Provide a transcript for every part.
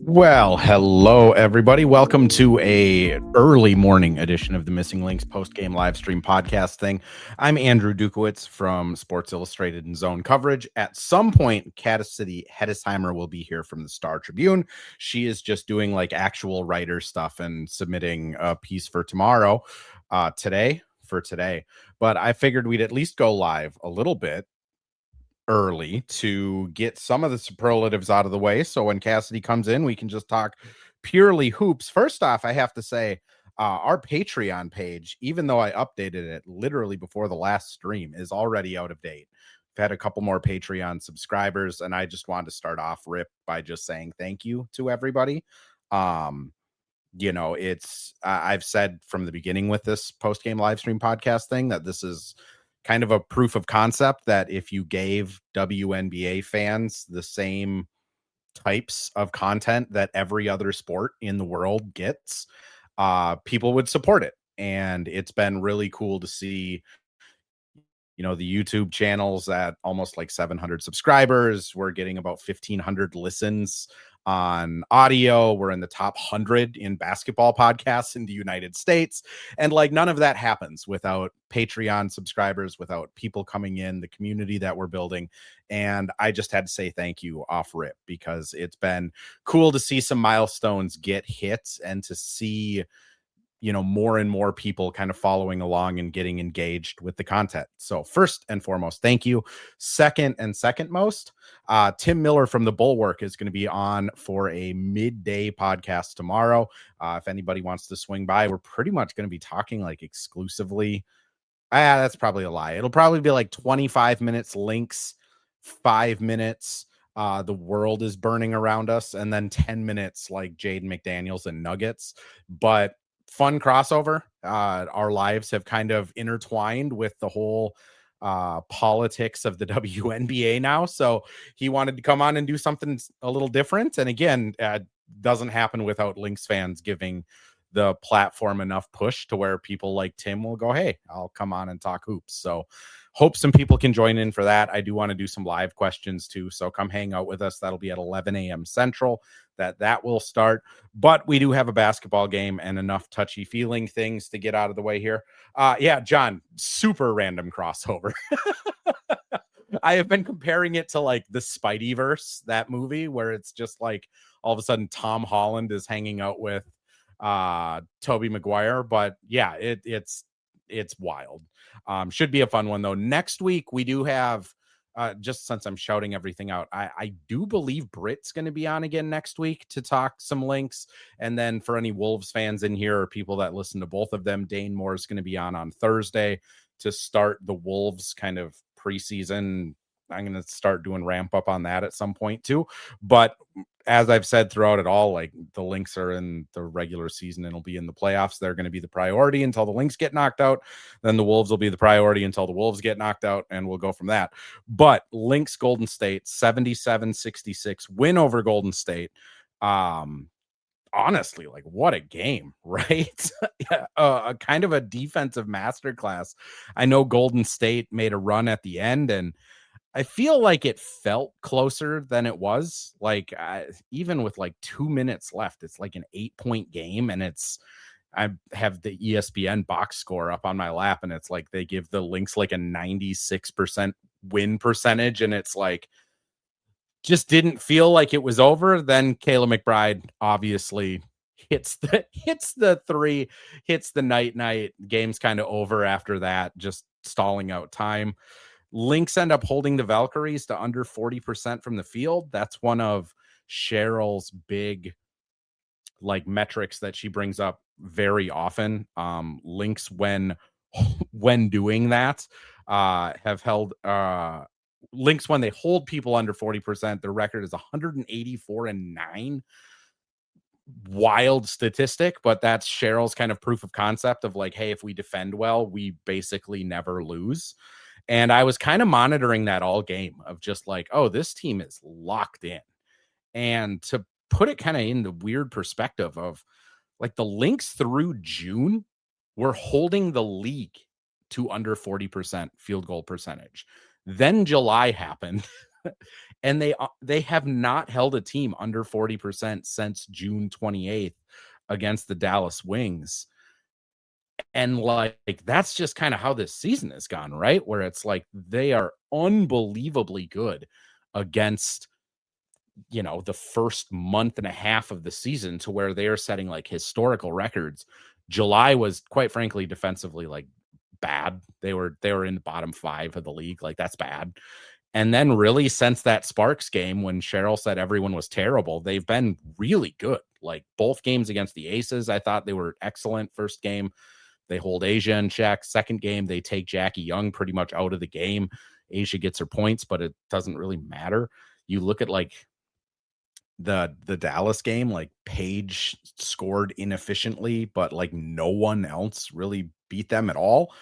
Well, hello everybody. Welcome to a early morning edition of the Missing Links post-game live stream podcast thing. I'm Andrew Dukowitz from Sports Illustrated and Zone Coverage. At some point, Cassidy Hettesheimer will be here from the Star Tribune. She is just doing like actual writer stuff and submitting a piece for tomorrow, today. But I figured we'd at least go live a little bit early to get some of the superlatives out of the way. So when Cassidy comes in, we can just talk purely hoops. First off, I have to say, our Patreon page, even though I updated it literally before the last stream, is already out of date. I've had a couple more Patreon subscribers, and I just wanted to start off rip by just saying thank you to everybody. It's I've said from the beginning with this post-game live stream podcast thing that this is kind of a proof of concept that if you gave WNBA fans the same types of content that every other sport in the world gets, people would support it. And it's been really cool to see, the YouTube channels at almost like 700 subscribers. We're getting about 1,500 listens on audio. We're in the top 100 in basketball podcasts in the United States. And like none of that happens without Patreon subscribers, without people coming in, the community that we're building. And I just had to say thank you off rip, because it's been cool to see some milestones get hit and to see more and more people kind of following along and getting engaged with the content. So first and foremost, thank you. Second most, Tim Miller from the Bulwark is going to be on for a midday podcast tomorrow. If anybody wants to swing by, we're pretty much going to be talking like exclusively. That's probably a lie. It'll probably be like 25 minutes Lynx, 5 minutes. The world is burning around us, and then 10 minutes like Jaden McDaniels and Nuggets. But fun crossover. Our lives have kind of intertwined with the whole politics of the WNBA now. So he wanted to come on and do something a little different. And again, doesn't happen without Lynx fans giving the platform enough push to where people like Tim will go, hey, I'll come on and talk hoops. So hope some people can join in for that. I do want to do some live questions too. So come hang out with us. That'll be at 11 a.m. Central. That will start. But we do have a basketball game and enough touchy-feeling things to get out of the way here. Yeah, John, super random crossover. I have been comparing it to like the Spideyverse, that movie where it's just like all of a sudden Tom Holland is hanging out with Tobey Maguire. But yeah, it's wild. Should be a fun one though. Next week we do have just since I'm shouting everything out, I do believe Britt's going to be on again next week to talk some Lynx. And then for any Wolves fans in here or people that listen to both of them, Dane Moore is going to be on Thursday to start the Wolves kind of preseason. I'm going to start doing ramp up on that at some point too. But as I've said throughout it all, like the Lynx are in the regular season and will be in the playoffs. They're going to be the priority until the Lynx get knocked out. Then the Wolves will be the priority until the Wolves get knocked out, and we'll go from that. But Lynx Golden State, 77-66 win over Golden State. Honestly, like what a game, right? Kind of a defensive masterclass. I know Golden State made a run at the end, and I feel like it felt closer than it was. Like even with like 2 minutes left, it's like an 8-point game. And I have the ESPN box score up on my lap, and it's like they give the Lynx like a 96% win percentage. And it's like, just didn't feel like it was over. Then Kayla McBride obviously hits the three, hits the night. Game's kind of over after that, just stalling out time. Lynx end up holding the Valkyries to under 40% from the field. That's one of Cheryl's big like metrics that she brings up very often. Lynx when doing that have held Lynx when they hold people under 40%, their record is 184-9. Wild statistic, but that's Cheryl's kind of proof of concept of like, hey, if we defend well, we basically never lose. And I was kind of monitoring that all game of just like, oh, this team is locked in. And to put it kind of in the weird perspective of like the Lynx through June were holding the league to under 40% field goal percentage. Then July happened And they have not held a team under 40% since June 28th against the Dallas Wings. And like that's just kind of how this season has gone, right? Where it's like they are unbelievably good against, you know, the first month and a half of the season, to where they are setting like historical records. July was, quite frankly, defensively like bad. They were in the bottom 5 of the league. Like that's bad. And then really since that Sparks game when Cheryl said everyone was terrible, they've been really good. Like both games against the Aces, I thought they were excellent. First game, they hold Asia in check. Second game, they take Jackie Young pretty much out of the game. Asia gets her points, but it doesn't really matter. You look at like the Dallas game, like Paige scored inefficiently, but like no one else really beat them at all.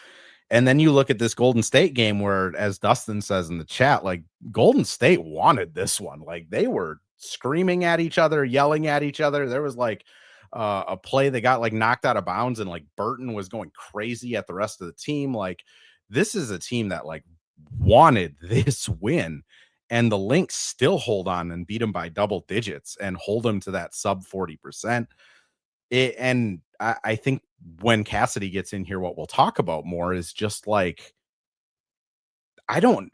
And then you look at this Golden State game where, as Dustin says in the chat, like Golden State wanted this one. Like they were screaming at each other, yelling at each other. There was like a play that got like knocked out of bounds, and like Burton was going crazy at the rest of the team. Like this is a team that like wanted this win, and the Lynx still hold on and beat them by double digits and hold them to that sub 40%. And I think when Cassidy gets in here, what we'll talk about more is just like, I don't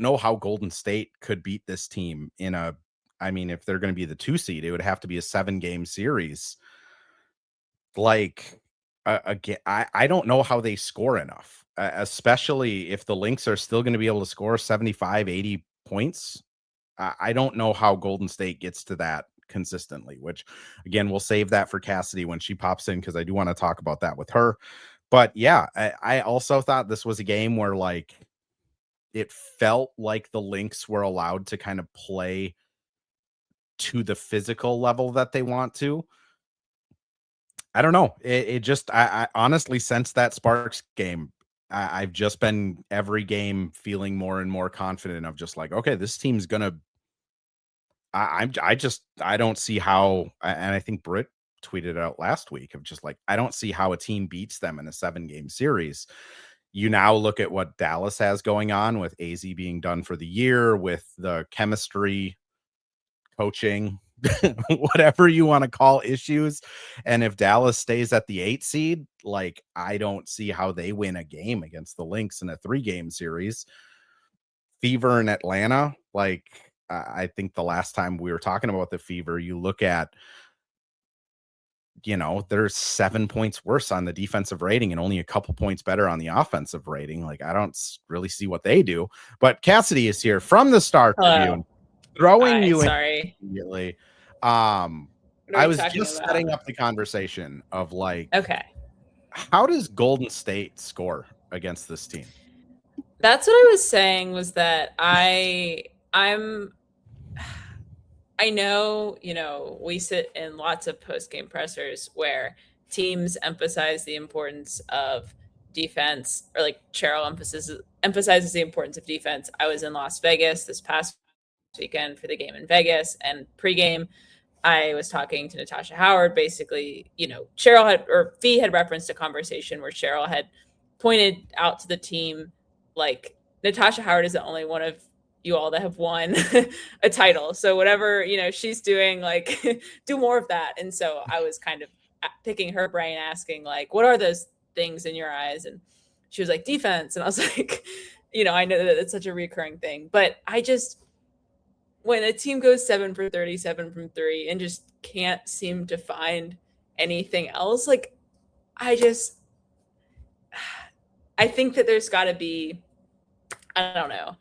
know how Golden State could beat this team in a, I mean, if they're going to be the 2 seed, it would have to be a 7-game series. Like, again, I don't know how they score enough, especially if the Lynx are still going to be able to score 75, 80 points. I don't know how Golden State gets to that consistently, which again, we'll save that for Cassidy when she pops in, because I do want to talk about that with her. But yeah, I also thought this was a game where like it felt like the Lynx were allowed to kind of play to the physical level that they want to. I don't know. It just, I honestly, since that Sparks game, I've just been every game feeling more and more confident of just like, okay, this team's gonna. I don't see how, and I think Britt tweeted out last week of just like, I don't see how a team beats them in a 7-game series. You now look at what Dallas has going on with AZ being done for the year, with the chemistry, coaching, whatever you want to call issues. And if Dallas stays at the 8 seed, like I don't see how they win a game against the Lynx in a 3-game series. Fever in Atlanta, like I think the last time we were talking about the Fever, you look at, you know, there's 7 points worse on the defensive rating and only a couple points better on the offensive rating. Like I don't really see what they do. But Cassidy is here from the Star Tribune, throwing you in immediately. I was just setting up the conversation of like, okay, how does Golden State score against this team? That's what I was saying, was that I know, you know, we sit in lots of post-game pressers where teams emphasize the importance of defense, or like Cheryl emphasizes the importance of defense. I was in Las Vegas this past weekend for the game in Vegas, and pregame I was talking to Natasha Howard. Basically, you know, Fee had referenced a conversation where Cheryl had pointed out to the team, like, Natasha Howard is the only one of you all that have won a title. So whatever, you know, she's doing, like, do more of that. And so I was kind of picking her brain, asking, like, what are those things in your eyes? And she was like, defense. And I was like, you know, I know that it's such a recurring thing, but I just, when a team goes 7 for 37 from 3 and just can't seem to find anything else, like, I think that there's got to be, I don't know,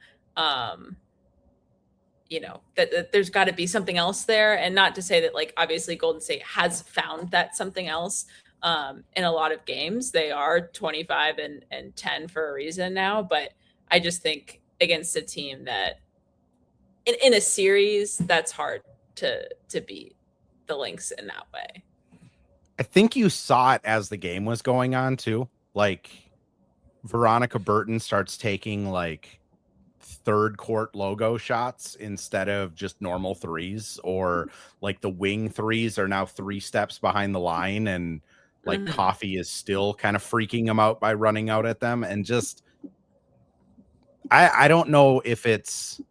you know, that there's got to be something else there. And not to say that, like, obviously Golden State has found that something else in a lot of games. They are 25 and 10 for a reason now. But I just think against a team that in a series, that's hard to beat the Lynx in that way. I think you saw it as the game was going on too. Like, Veronica Burton starts taking like third court logo shots instead of just normal threes, or like the wing threes are now 3 steps behind the line, and like Coffee is still kind of freaking them out by running out at them. And just, I don't know if it's,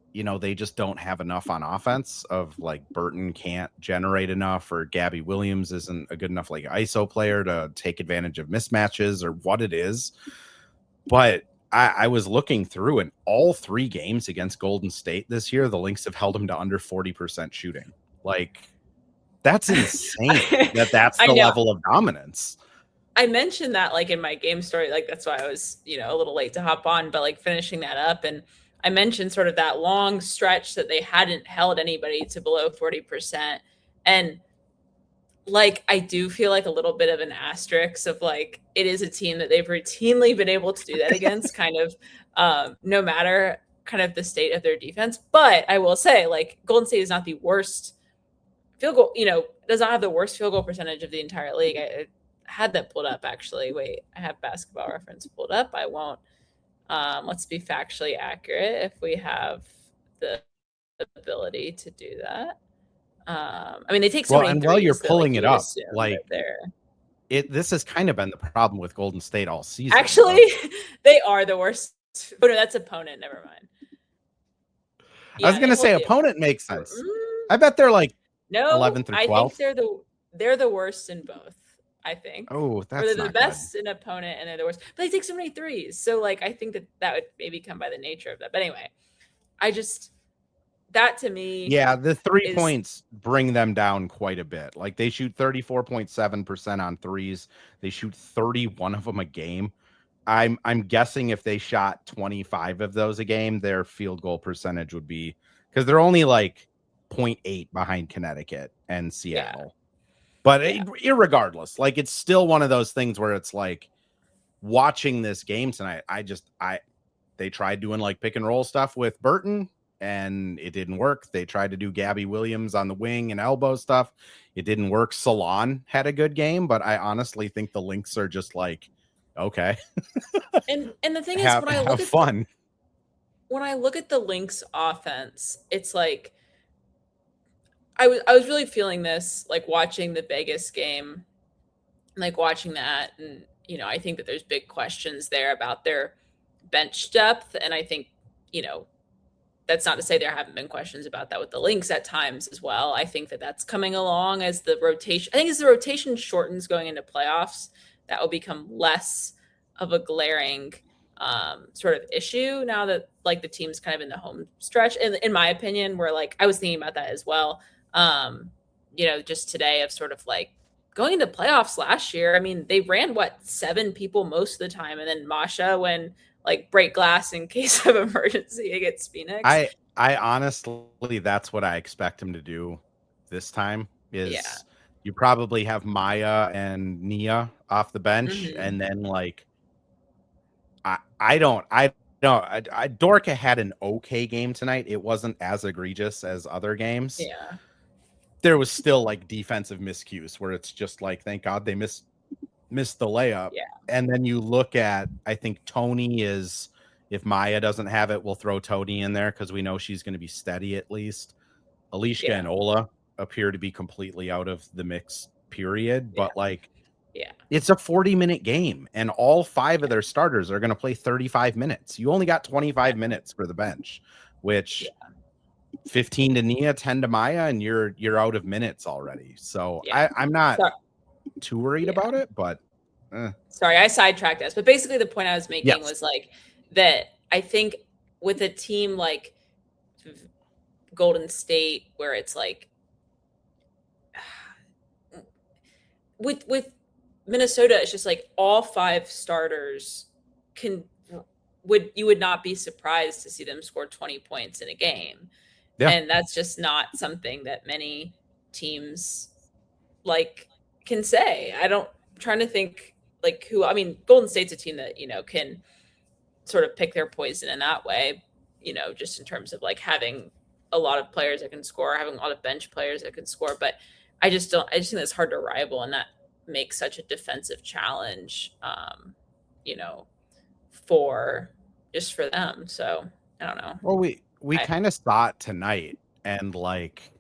they just don't have enough on offense of like Burton can't generate enough, or Gabby Williams isn't a good enough like ISO player to take advantage of mismatches or what it is. But I was looking through, and all 3 games against Golden State this year, the Lynx have held them to under 40% shooting. Like, that's insane. That's the level of dominance. I mentioned that like in my game story, like that's why I was, a little late to hop on, but like finishing that up. And I mentioned sort of that long stretch that they hadn't held anybody to below 40%. And like, I do feel like a little bit of an asterisk of like, it is a team that they've routinely been able to do that against kind of no matter kind of the state of their defense. But I will say like Golden State is not the worst field goal, does not have the worst field goal percentage of the entire league. I had that pulled up actually. Wait, I have Basketball Reference pulled up. I won't. Let's be factually accurate if we have the ability to do that. I mean, they take so many. And while you're pulling that, it up, like this has kind of been the problem with Golden State all season. Actually, they are the worst. Oh no, that's opponent. Never mind. Yeah, I was gonna say opponent makes sense. I bet they're like 11 through 12. I think they're the worst in both. I think. Oh, that's they're the best in opponent and they're the worst. But they take so many threes. So like I think that would maybe come by the nature of that. But anyway, that to me. Yeah, the 3 points bring them down quite a bit. Like they shoot 34.7% on threes. They shoot 31 of them a game. I'm guessing if they shot 25 of those a game, their field goal percentage would be, because they're only like 0.8 behind Connecticut and Seattle. Yeah. But irregardless, like it's still one of those things where it's like watching this game tonight. They tried doing like pick and roll stuff with Burton and it didn't work. They tried to do Gabby Williams on the wing and elbow stuff. It didn't work. Salon had a good game, but I honestly think the Lynx are just like, okay. And the thing is, when I look at fun. When I look at the Lynx offense, it's like, I was really feeling this, like watching the Vegas game, like watching that. And, I think that there's big questions there about their bench depth. And I think, that's not to say there haven't been questions about that with the Lynx at times as well. I think that that's coming along as the rotation. I think as the rotation shortens going into playoffs, that will become less of a glaring sort of issue now that like the team's kind of in the home stretch. And in my opinion, where like, I was thinking about that as well. Just today of sort of like going into playoffs last year. I mean, they ran 7 people most of the time. And then Masha, when like break glass in case of emergency against Phoenix. I honestly, that's what I expect him to do this time is you probably have Maya and Nia off the bench. And then like, Dorka had an okay game tonight. It wasn't as egregious as other games. Yeah. There was still like defensive miscues where it's just like, thank God they missed the layup. Yeah. And then you look at, I think Tony is, if Maya doesn't have it, we'll throw Tony in there because we know she's going to be steady at least. Alicia and Ola appear to be completely out of the mix, period. But like, it's a 40-minute game and all 5 of their starters are going to play 35 minutes. You only got 25 minutes for the bench, which 15 to Nia, 10 to Maya, and you're out of minutes already. So I'm not too worried about it, but sorry, I sidetracked us. But basically the point I was making was like that I think with a team like Golden State, where it's like with Minnesota, it's just like all 5 starters you would not be surprised to see them score 20 points in a game. Yeah. And that's just not something that many teams like can say. I'm trying to think like who, I mean, Golden State's a team that, can sort of pick their poison in that way, just in terms of like having a lot of players that can score, having a lot of bench players that can score. But I just think it's hard to rival, and that makes such a defensive challenge, for them. So I don't know. Well, we kind of saw it tonight, and like,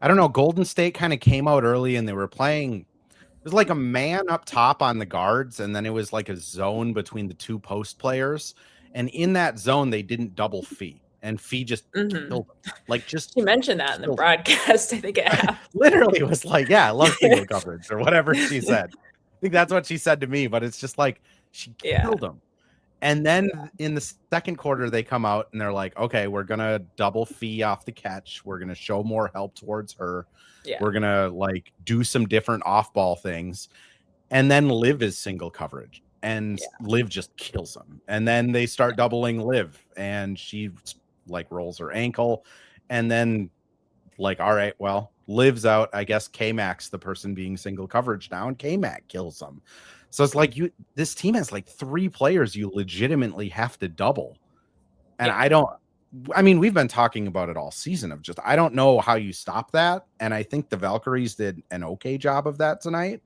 I don't know, Golden State kind of came out early and they were playing, it was like a man up top on the guards, and then it was like a zone between the 2 post players. And in that zone, they didn't double feet. and Fee just Mhm. killed him. Like, just She mentioned that in the killed him. broadcast, I think it happened. Literally was like, yeah, I love single coverage or whatever she said. I think that's what she said to me, but it's just like she Yeah. killed him. And then in the second quarter, they come out and they're like, okay, we're gonna double Fee off the catch. We're gonna show more help towards her. Yeah. We're gonna like do some different off-ball things. And then Liv is single coverage. And Liv just kills him. And then they start doubling Liv, and she like rolls her ankle. And then like, all right, well, Liv's out. I guess K-Mac's the person being single coverage now, and K-Mac kills them. So it's like this team has like 3 players you legitimately have to double. And I mean, we've been talking about it all season of just, I don't know how you stop that. And I think the Valkyries did an okay job of that tonight.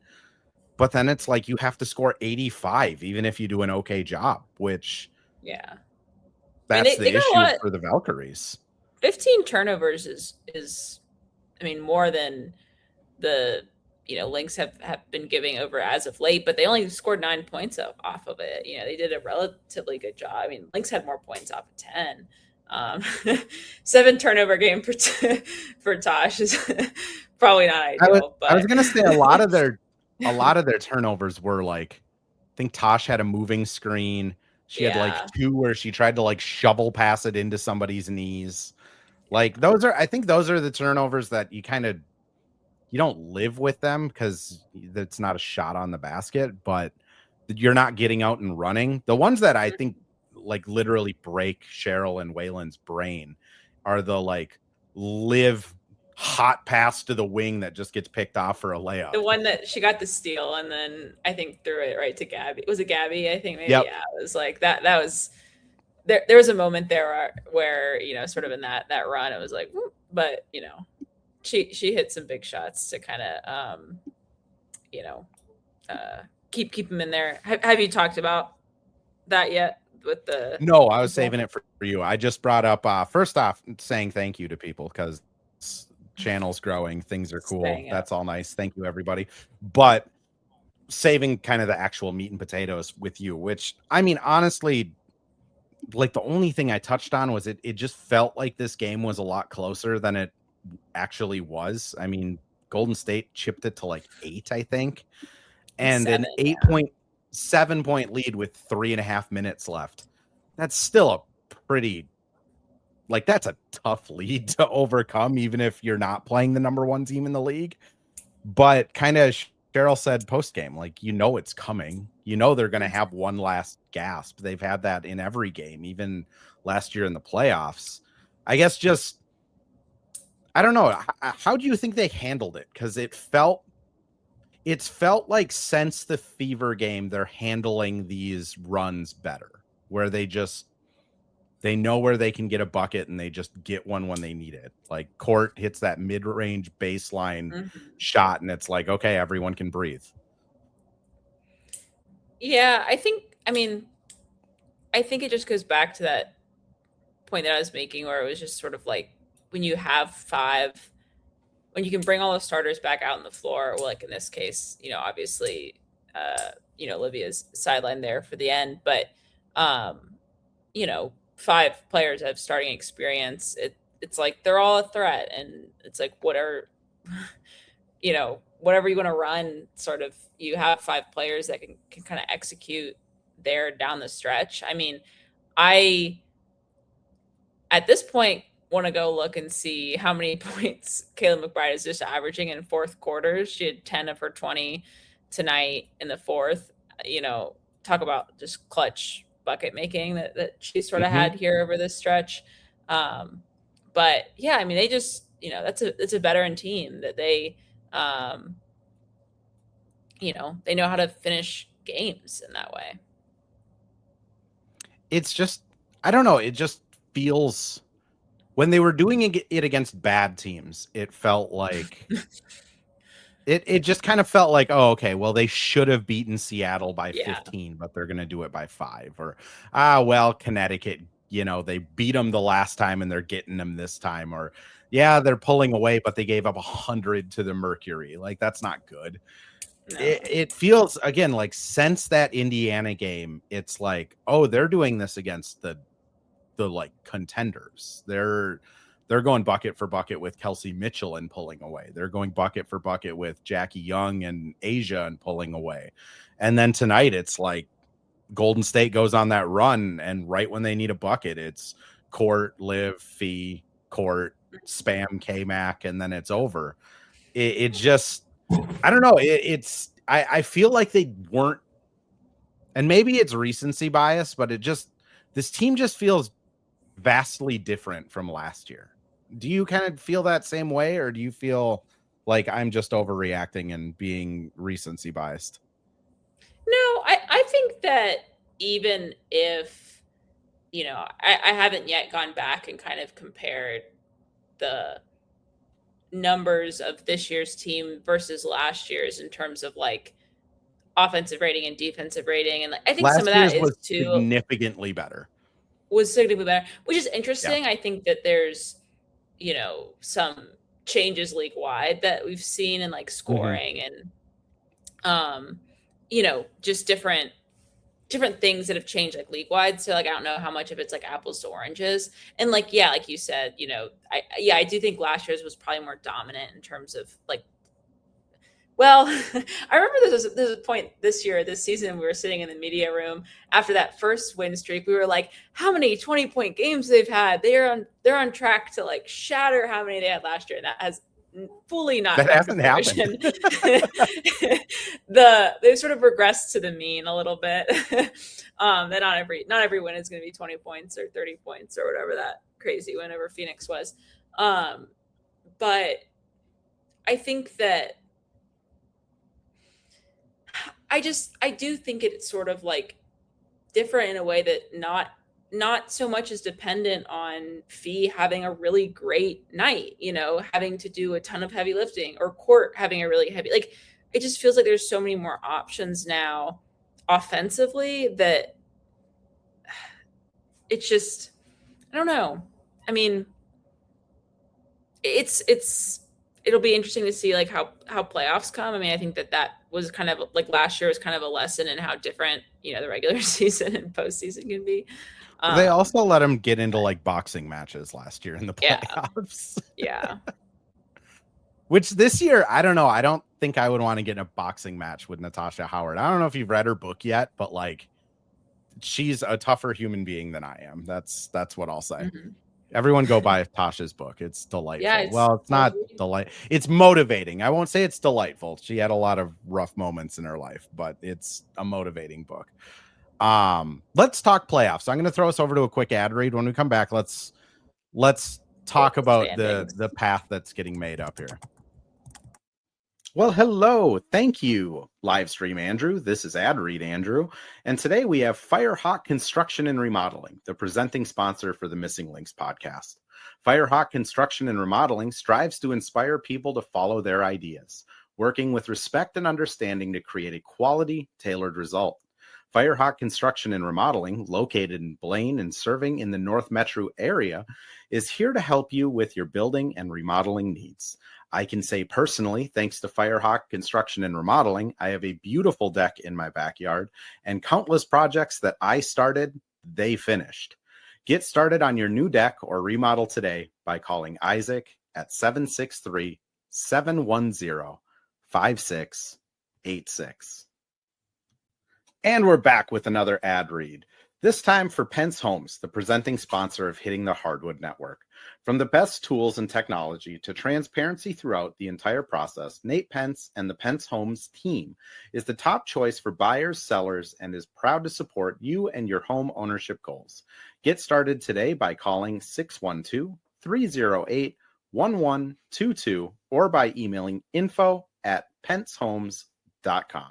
But then it's like you have to score 85, even if you do an okay job, which that's the issue for the Valkyries. 15 turnovers is I mean, more than the Lynx have been giving over as of late, but they only scored 9 points off of it. They did a relatively good job. I mean, Lynx had more points off of 10. 7 turnover game for Tosh is probably not ideal. I was gonna say a lot of their turnovers were like, I think Tosh had a moving screen. She had like 2 where she tried to like shovel pass it into somebody's knees. Like I think those are the turnovers that you don't live with them because it's not a shot on the basket, but you're not getting out and running. The ones that I think like literally break Cheryl and Waylon's brain are the like Liv hot pass to the wing that just gets picked off for a layup. The one that she got the steal and then I think threw it right to Gabby. Was it Gabby? I think maybe. Yep. Yeah, it was like that was there was a moment there where sort of in that run it was like, but she hit some big shots to kind of keep them in there. Have you talked about that yet with the No, I was saving it for you. I just brought up first off saying thank you to people because channel's growing, things are cool. That's all nice. Thank you, everybody. But saving kind of the actual meat and potatoes with you, which I mean, honestly, like the only thing I touched on was it just felt like this game was a lot closer than it actually was. I mean, Golden State chipped it to like 8, I think, and 7, an 8.7 point lead with 3.5 minutes left. That's still a pretty, like, that's a tough lead to overcome, even if you're not playing the number 1 team in the league. But kind of Cheryl said post game, like, it's coming. They're going to have one last gasp. They've had that in every game, even last year in the playoffs. I guess just, I don't know. How do you think they handled it? Because it's felt like since the Fever game, they're handling these runs better, where they know where they can get a bucket and they just get one when they need it. Like Court hits that mid-range baseline shot and it's like, okay, everyone can breathe. Yeah, I think it just goes back to that point that I was making where it was just sort of like when you have 5, when you can bring all the starters back out on the floor, well, like in this case, obviously, Olivia's sidelined there for the end, but, 5 players have starting experience. It's like they're all a threat, and it's like whatever you want to run, sort of you have 5 players that can kind of execute there down the stretch. I mean, I at this point want to go look and see how many points Kayla McBride is just averaging in fourth quarters. She had 10 of her 20 tonight in the fourth. Talk about just clutch bucket making that she sort of had here over this stretch. But yeah, I mean, they just, it's a veteran team that they, they know how to finish games in that way. It's just, I don't know. It just feels, when they were doing it against bad teams, it felt like it just kind of felt like, oh, okay, well, they should have beaten Seattle by 15, but they're going to do it by 5. Or, well, Connecticut, they beat them the last time and they're getting them this time. Or, yeah, they're pulling away, but they gave up 100 to the Mercury. Like, that's not good. No. It feels, again, like since that Indiana game, it's like, oh, they're doing this against the the like contenders. They're going bucket for bucket with Kelsey Mitchell and pulling away. They're going bucket for bucket with Jackie Young and Asia and pulling away. And then tonight it's like Golden State goes on that run, and right when they need a bucket, it's Court, Liv, Fee, Court, spam K-Mac, and then it's over. It just, I don't know. I feel like they weren't, and maybe it's recency bias, but this team just feels vastly different from last year. Do you kind of feel that same way, or do you feel like I'm just overreacting and being recency biased? No, I think that even if, I haven't yet gone back and kind of compared the numbers of this year's team versus last year's in terms of like offensive rating and defensive rating. And I think last some of that was is too significantly better. Was significantly better, which is interesting. Yeah. I think that there's, some changes league wide that we've seen in like scoring and, just different things that have changed like league wide. So like, I don't know how much of it's like apples to oranges. And like, yeah, like you said, I do think last year's was probably more dominant in terms of like, well, I remember there's a point this season, we were sitting in the media room after that first win streak. We were like, how many 20-point games they've had? They're on track to like shatter how many they had last year. And that has fully not. That hasn't happened. They've sort of regressed to the mean a little bit. That not every win is going to be 20 points or 30 points or whatever that crazy win over Phoenix was. But I think that I do think it's sort of like different in a way that not so much is dependent on Fee having a really great night, having to do a ton of heavy lifting, or Court having a really heavy, like, it just feels like there's so many more options now offensively that it's just, I don't know. I mean, it'll be interesting to see like how playoffs come. I mean, I think that was kind of like last year was kind of a lesson in how different, the regular season and postseason can be. They also let him get into like boxing matches last year in the playoffs. Yeah. Which this year, I don't know. I don't think I would want to get in a boxing match with Natasha Howard. I don't know if you've read her book yet, but like she's a tougher human being than I am. That's what I'll say. Mm-hmm. Everyone go buy Tasha's book. It's delightful. Yeah, it's not delight. It's motivating. I won't say it's delightful. She had a lot of rough moments in her life, but it's a motivating book. Let's talk playoffs. I'm going to throw us over to a quick ad read. When we come back, let's talk about the path that's getting made up here. Well, hello. Thank you, Livestream Andrew. This is Ad Read Andrew. And today we have Firehawk Construction and Remodeling, the presenting sponsor for the Missing Links podcast. Firehawk Construction and Remodeling strives to inspire people to follow their ideas, working with respect and understanding to create a quality, tailored result. Firehawk Construction and Remodeling, located in Blaine and serving in the North Metro area, is here to help you with your building and remodeling needs. I can say personally, thanks to Firehawk Construction and Remodeling, I have a beautiful deck in my backyard and countless projects that I started, they finished. Get started on your new deck or remodel today by calling Isaac at 763-710-5686. And we're back with another ad read, this time for Pence Homes, the presenting sponsor of Hitting the Hardwood Network. From the best tools and technology to transparency throughout the entire process, Nate Pence and the Pence Homes team is the top choice for buyers, sellers, and is proud to support you and your home ownership goals. Get started today by calling 612-308-1122 or by emailing info@pencehomes.com.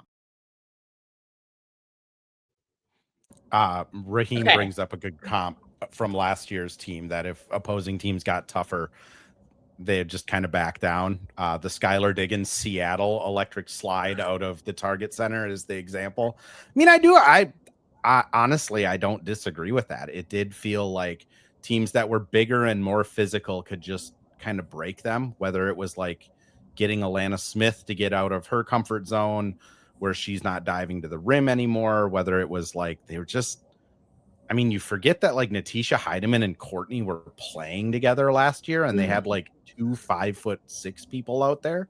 Raheem brings up a good comp from last year's team that if opposing teams got tougher, they'd just kind of back down. The Skylar Diggins Seattle electric slide out of the Target Center is the example. I mean, I honestly, I don't disagree with that. It did feel like teams that were bigger and more physical could just kind of break them, whether it was like getting Alana Smith to get out of her comfort zone where she's not diving to the rim anymore, whether it was like they were just I mean, you forget that like Natisha Heidemann and Courtney were playing together last year, and they had like 2 5'6" people out there.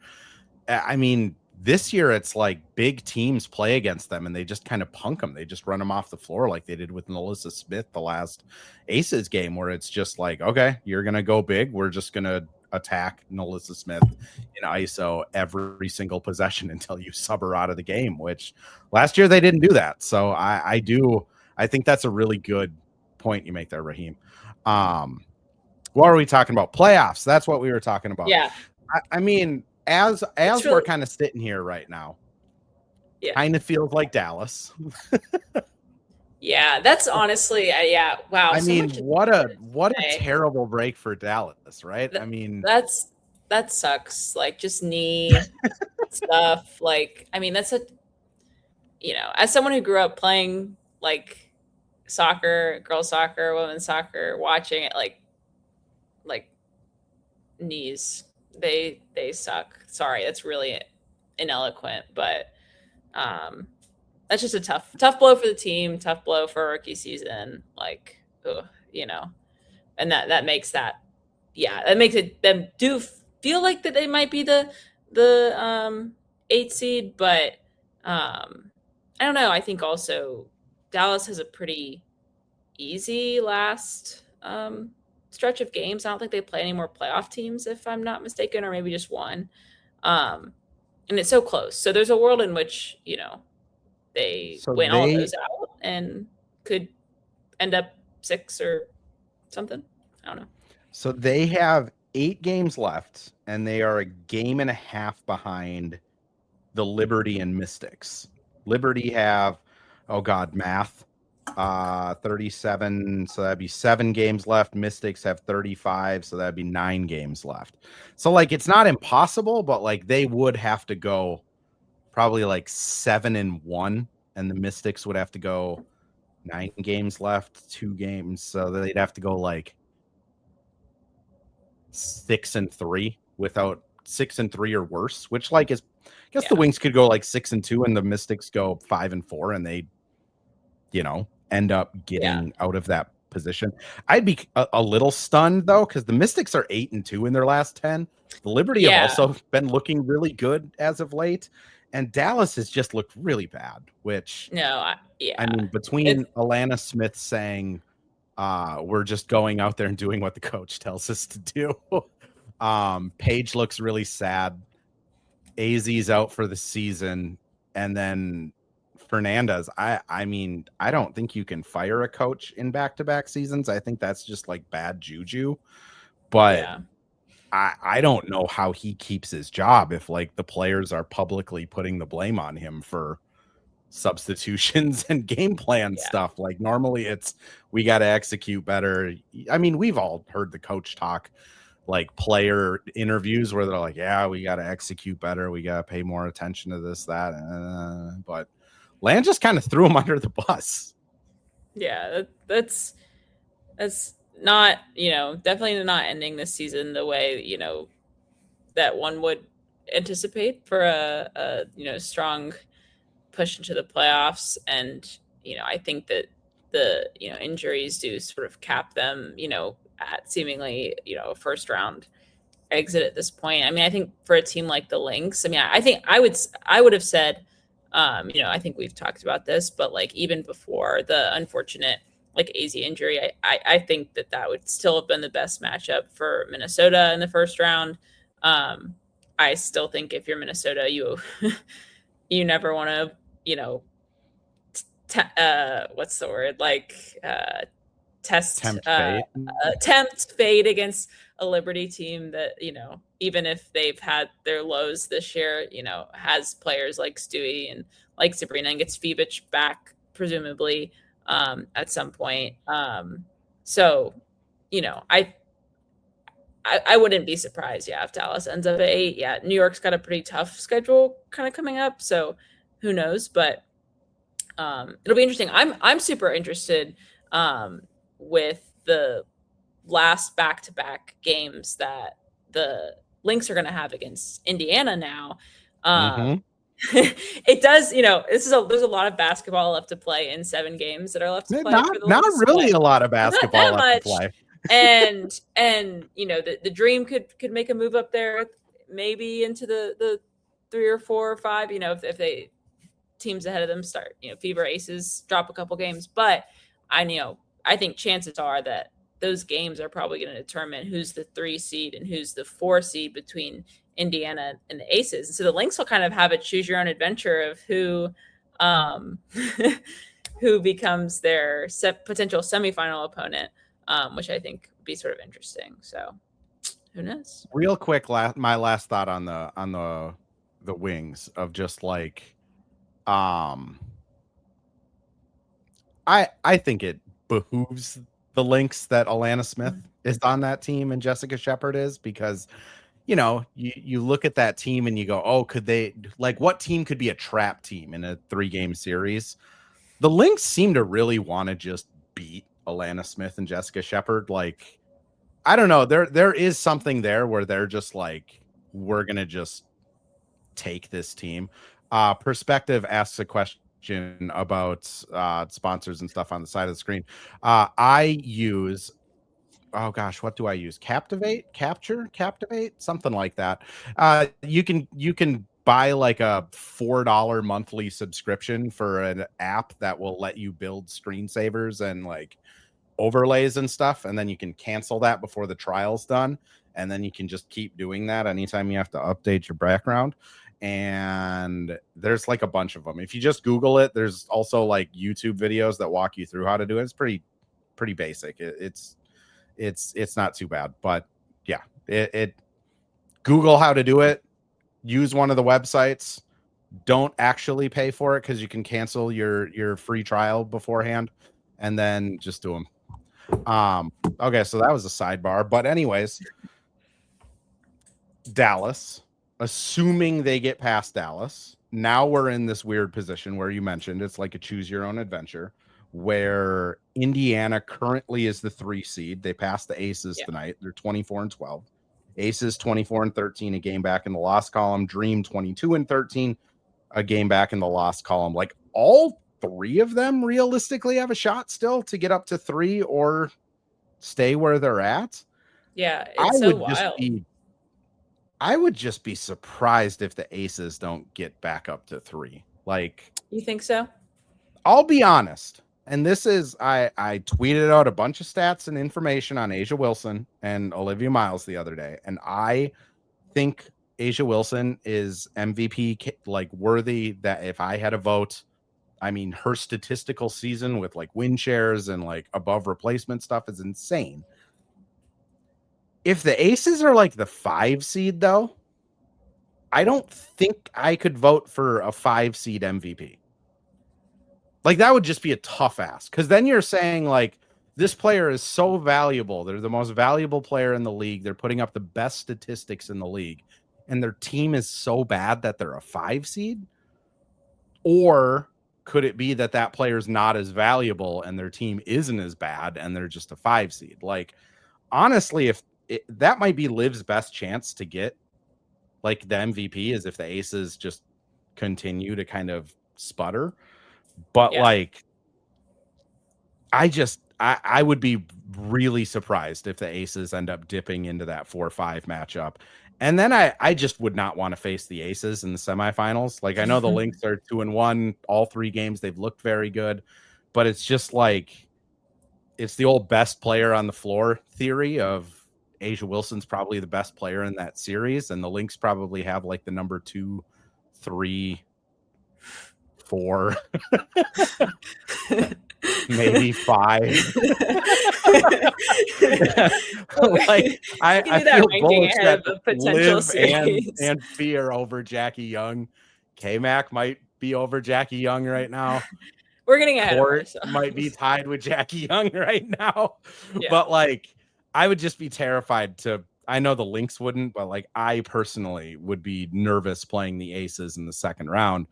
I mean, this year it's like big teams play against them and they just kind of punk them. They just run them off the floor like they did with Melissa Smith the last Aces game, where it's just like, okay, you're going to go big. We're just going to attack Melissa Smith in ISO every single possession until you sub her out of the game, which last year they didn't do that. So I think that's a really good point you make there, Raheem. What are we talking about? Playoffs. That's what we were talking about. Yeah. I mean, as really, we're kind of sitting here right now, kind of feels like Dallas. Yeah, that's honestly, yeah. Wow. I mean, what a terrible break for Dallas, right? I mean, that sucks. Like, just knee stuff. Like, I mean, that's as someone who grew up playing like soccer, girls soccer, women's soccer, watching it, like knees, they suck. Sorry, that's really ineloquent, but that's just a tough blow for the team, tough blow for a rookie season. Like, and that makes that makes it them do feel like that they might be the 8th seed, but I don't know. I think also Dallas has a pretty easy last stretch of games. I don't think they play any more playoff teams, if I'm not mistaken, or maybe just one. And it's so close. So there's a world in which, they win all those out and could end up 6 or something. I don't know. So they have 8 games left, and they are a game and a half behind the Liberty and Mystics. Liberty have, math, 37, so that'd be 7 games left. Mystics have 35, so that'd be 9 games left. So like, it's not impossible, but like they would have to go probably like 7-1, and the Mystics would have to go 9 games left, 2 games, so they'd have to go like 6-3 without 6-3 or worse, which like is, I guess the Wings could go like 6-2 and the Mystics go 5-4, and they end up getting out of that position. I'd be a little stunned though, because the Mystics are 8-2 in their last 10. The Liberty have also been looking really good as of late, and Dallas has just looked really bad. Which I mean, between Alana Smith saying we're just going out there and doing what the coach tells us to do, Paige looks really sad. AZ's out for the season, and then Fernandez, I mean, I don't think you can fire a coach in back-to-back seasons. I think that's just like bad juju. But I don't know how he keeps his job if like the players are publicly putting the blame on him for substitutions and game plan stuff. Like normally it's we got to execute better. I mean, we've all heard the coach talk like player interviews where they're like, yeah, we got to execute better. We got to pay more attention to this, that. But Land just kind of threw him under the bus. Yeah, that's not, definitely not ending this season the way, that one would anticipate for a strong push into the playoffs. And, I think that the, injuries do sort of cap them, at seemingly, a first round exit at this point. I mean, I think for a team like the Lynx, I mean, I think I would have said, I think we've talked about this, but like even before the unfortunate like AZ injury, I think that would still have been the best matchup for Minnesota in the first round. I still think if you're Minnesota, you never want to, what's the word? Like tempt fate against a Liberty team that, even if they've had their lows this year, has players like Stewie and like Sabrina, and gets Fevich back presumably at some point. So, I wouldn't be surprised, if Dallas ends up at 8. Yeah, New York's got a pretty tough schedule kind of coming up, so who knows? But it'll be interesting. I'm super interested with the last back-to-back games that the Lynx are going to have against Indiana now. It does, there's a lot of basketball left to play in 7 games that are left to play for the Not Lynx, really a lot of not basketball that left to much. play. And the Dream could make a move up there, maybe into the 3 or 4 or 5, if they teams ahead of them start, Fever Aces drop a couple games. But I think chances are that those games are probably going to determine who's the 3 seed and who's the 4 seed between Indiana and the Aces. And so the Lynx will kind of have a choose your own adventure of who who becomes their potential semifinal opponent, which I think would be sort of interesting. So who knows? Real quick, my last thought on the Wings of just like, I think it behooves the Lynx that Alana Smith is on that team and Jessica Shepard is, because you look at that team and you go, oh, could they, like, what team could be a trap team in a 3-game series? The Lynx seem to really want to just beat Alana Smith and Jessica Shepard. Like, I don't know. There is something there where they're just like, we're going to just take this team. Perspective asks a question about sponsors and stuff on the side of the screen. I use, oh gosh, what do I use? Captivate, something like that. You can buy like a $4 monthly subscription for an app that will let you build screensavers and like overlays and stuff, and then you can cancel that before the trial's done, and then you can just keep doing that anytime you have to update your background. And there's like a bunch of them. If you just Google it, there's also like YouTube videos that walk you through how to do it. It's pretty basic. It's not too bad, but yeah, it Google how to do it. Use one of the websites. Don't actually pay for it because you can cancel your free trial beforehand, and then just do them. Okay, so that was a sidebar, but anyways, Dallas, assuming they get past Dallas, now we're in this weird position where you mentioned it's like a choose your own adventure, where Indiana currently is the 3 seed. They passed the Aces tonight. They're 24-12. Aces 24-13, a game back in the loss column. Dream 22-13, a game back in the loss column. Like, all 3 of them realistically have a shot still to get up to 3 or stay where they're at. Yeah, it's so wild. I would just be surprised if the Aces don't get back up to 3. Like, you think so? I'll be honest. And this is, I tweeted out a bunch of stats and information on A'ja Wilson and Olivia Miles the other day. And I think A'ja Wilson is MVP like worthy, that if I had a vote, I mean, her statistical season with like win shares and like above replacement stuff is insane. If the Aces are like the 5 seed though, I don't think I could vote for a 5 seed MVP. Like, that would just be a tough ask, because then you're saying like, this player is so valuable. They're the most valuable player in the league. They're putting up the best statistics in the league, and their team is so bad that they're a 5 seed. Or could it be that that player's not as valuable and their team isn't as bad and they're just a 5 seed? Like, honestly, that might be Liv's best chance to get like the MVP, is if the Aces just continue to kind of sputter. But like, I would be really surprised if the Aces end up dipping into that 4-5 matchup. And then I just would not want to face the Aces in the semifinals. Like, I know the Lynx are 2-1, all 3 games. They've looked very good, but it's just like, it's the old best player on the floor theory of A'ja Wilson's probably the best player in that series. And the Lynx probably have like the number 2, 3, 4, maybe 5. Like, I feel bullish that Liv and Fee are over Jackie Young. K-Mac might be over Jackie Young right now. We're getting ahead of ourselves. Might be tied with Jackie Young right now. Yeah. But like, I would just be terrified to, I know the Lynx wouldn't, but like, I personally would be nervous playing the Aces in the second round.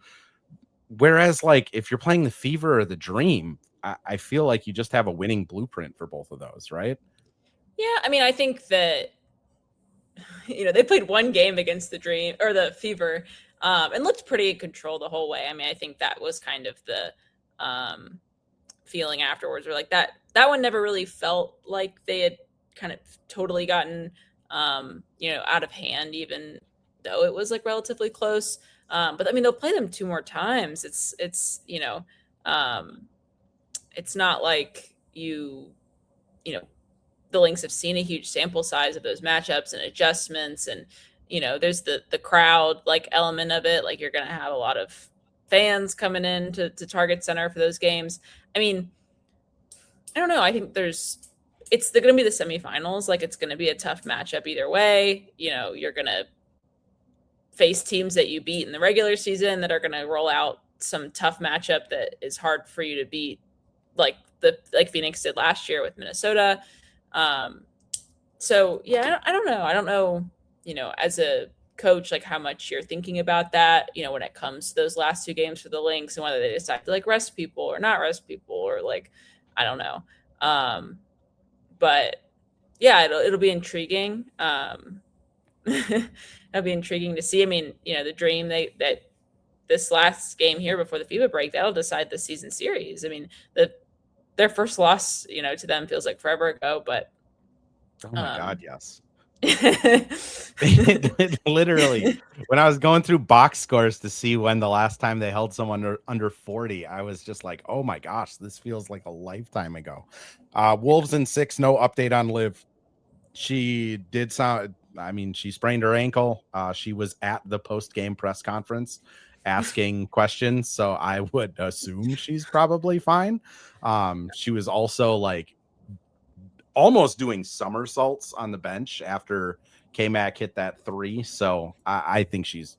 Whereas like, if you're playing the Fever or the Dream, I feel like you just have a winning blueprint for both of those, right? Yeah, I mean, I think that, they played 1 game against the Dream or the Fever and looked pretty in control the whole way. I mean, I think that was kind of the feeling afterwards, where like that one never really felt like they had kind of totally gotten out of hand, even though it was like relatively close. But I mean, they'll play them 2 more times. It's it's not like the Lynx have seen a huge sample size of those matchups and adjustments, and there's the crowd like element of it. Like, you're going to have a lot of fans coming in to Target Center for those games. I mean, I don't know. I think they're going to be the semifinals. Like, it's going to be a tough matchup either way. You're going to face teams that you beat in the regular season that are going to roll out some tough matchup that is hard for you to beat, like Phoenix did last year with Minnesota. So yeah, I don't know. I don't know, as a coach, like how much you're thinking about that, when it comes to those last 2 games for the Lynx, and whether they decide to like rest people or not rest people, or like, I don't know. But yeah, it'll be intriguing. It'll be intriguing to see. I mean, the dream that this last game here before the FIBA break, that'll decide the season series. I mean, their first loss, to them feels like forever ago, but oh my God, yes. Literally, when I was going through box scores to see when the last time they held someone under 40, I was just like, oh my gosh, this feels like a lifetime ago. Wolves in 6, no update on Liv. She sprained her ankle. She was at the post-game press conference asking questions, so I would assume she's probably fine. She was also like almost doing somersaults on the bench after K-Mac hit that 3, so I think she's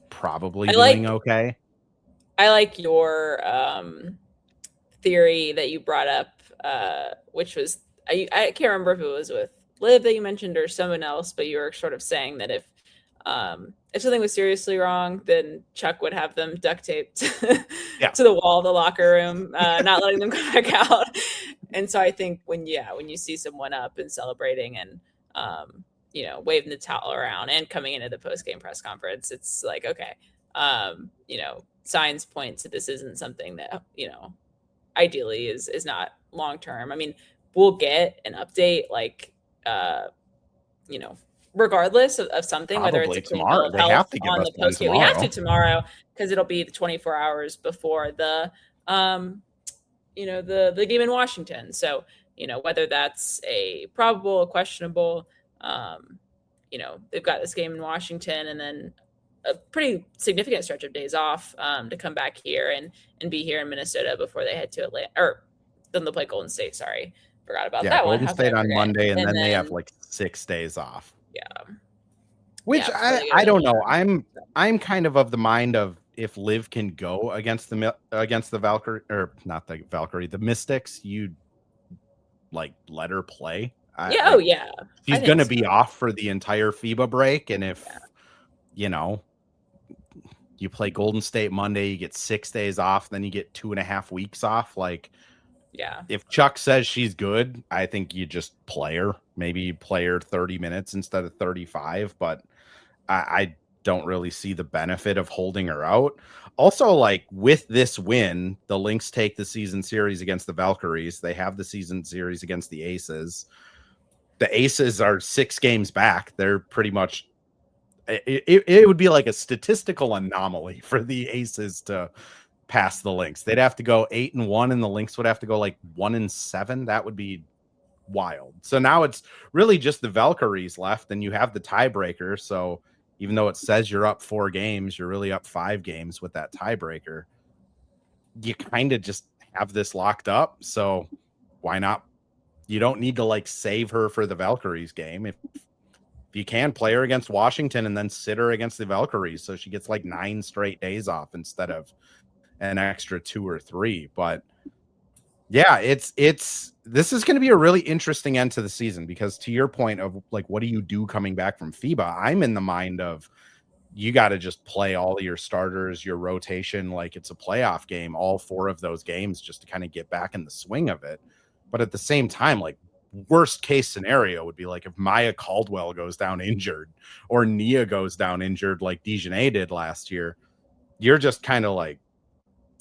probably doing okay. I like your theory that you brought up, which was I can't remember if it was with Liv that you mentioned or someone else, but you were sort of saying that if something was seriously wrong, then Chuck would have them duct taped to the wall of the locker room, not letting them come back out. And so I think when you see someone up and celebrating and waving the towel around and coming into the post-game press conference, it's like, okay, signs point to this isn't something that ideally is not long term. I mean, we'll get an update like regardless of something, probably whether it's a tomorrow. They have to give us one tomorrow. We have to tomorrow, because it'll be the 24 hours before the the game in Washington. So whether that's a probable, a questionable, they've got this game in Washington and then a pretty significant stretch of days off to come back here and be here in Minnesota before they head to Atlanta, or then they'll play Golden State. Sorry, forgot about that one. Golden State on Monday, and then they have like 6 days off. Yeah, which I don't know. I'm kind of the mind of, if Liv can go against the Valkyrie, or not the Valkyrie, the Mystics, you like let her play. She's going to be off for the entire FIBA break, and if you play Golden State Monday, you get 6 days off, then you get 2.5 weeks off. Like, if Chuck says she's good, I think you just play her. Maybe you play her 30 minutes instead of 35, but I don't really see the benefit of holding her out. Also, like, with this win, the Lynx take the season series against the Valkyries. They have the season series against the Aces. The Aces are 6 games back. They're pretty much, it would be like a statistical anomaly for the Aces to pass the Lynx. They'd have to go 8-1, and the Lynx would have to go like 1-7. That would be wild. So now it's really just the Valkyries left, and you have the tiebreaker. So even though it says you're up 4 games, you're really up 5 games with that tiebreaker. You kind of just have this locked up. So why not? You don't need to like save her for the Valkyries game. If you can, play her against Washington and then sit her against the Valkyries, so she gets like 9 straight days off instead of an extra 2 or 3. But yeah, this is going to be a really interesting end to the season, because to your point of like, what do you do coming back from FIBA? I'm in the mind of, you got to just play all your starters, your rotation, like it's a playoff game, all 4 of those games, just to kind of get back in the swing of it. But at the same time, like, worst case scenario would be like if Maya Caldwell goes down injured or Nia goes down injured like Dejanay did last year. You're just kind of like,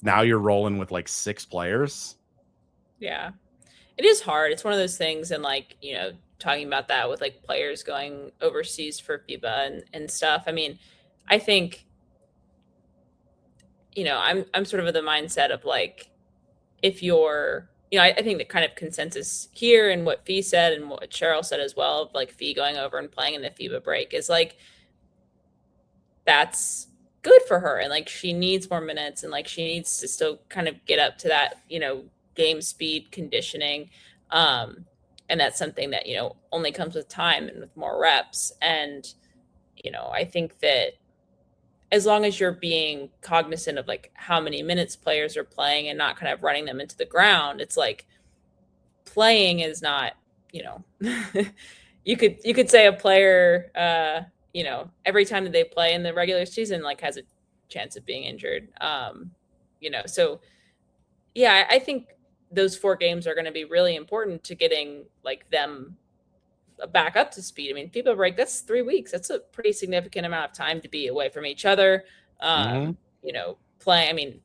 now you're rolling with like 6 players. Yeah. It is hard. It's one of those things, and like, talking about that with like players going overseas for FIBA and stuff. I mean, I think, I'm sort of of the mindset of like, if you're, I think the kind of consensus here and what Fee said and what Cheryl said as well, of like Fee going over and playing in the FIBA break is like, that's good for her. And like, she needs more minutes, and like, she needs to still kind of get up to that, game speed conditioning. And that's something that, only comes with time and with more reps. And, I think that as long as you're being cognizant of like how many minutes players are playing and not kind of running them into the ground, it's like playing is not, you could say a player, every time that they play in the regular season, like has a chance of being injured. So yeah, I think those 4 games are going to be really important to getting like them back up to speed. I mean, FIBA break, that's 3 weeks. That's a pretty significant amount of time to be away from each other. Playing, I mean,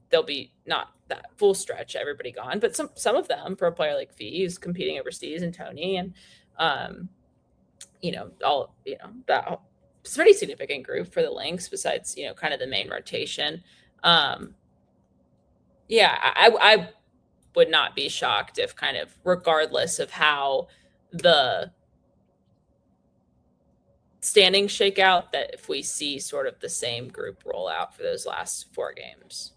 they'll be not that full stretch, everybody gone, but some of them, for a player like Fee, who's competing overseas, and Tony, and that it's a pretty significant group for the Lynx, besides, kind of the main rotation. I would not be shocked if, kind of regardless of how the standings shake out, that if we see sort of the same group roll out for those last 4 games.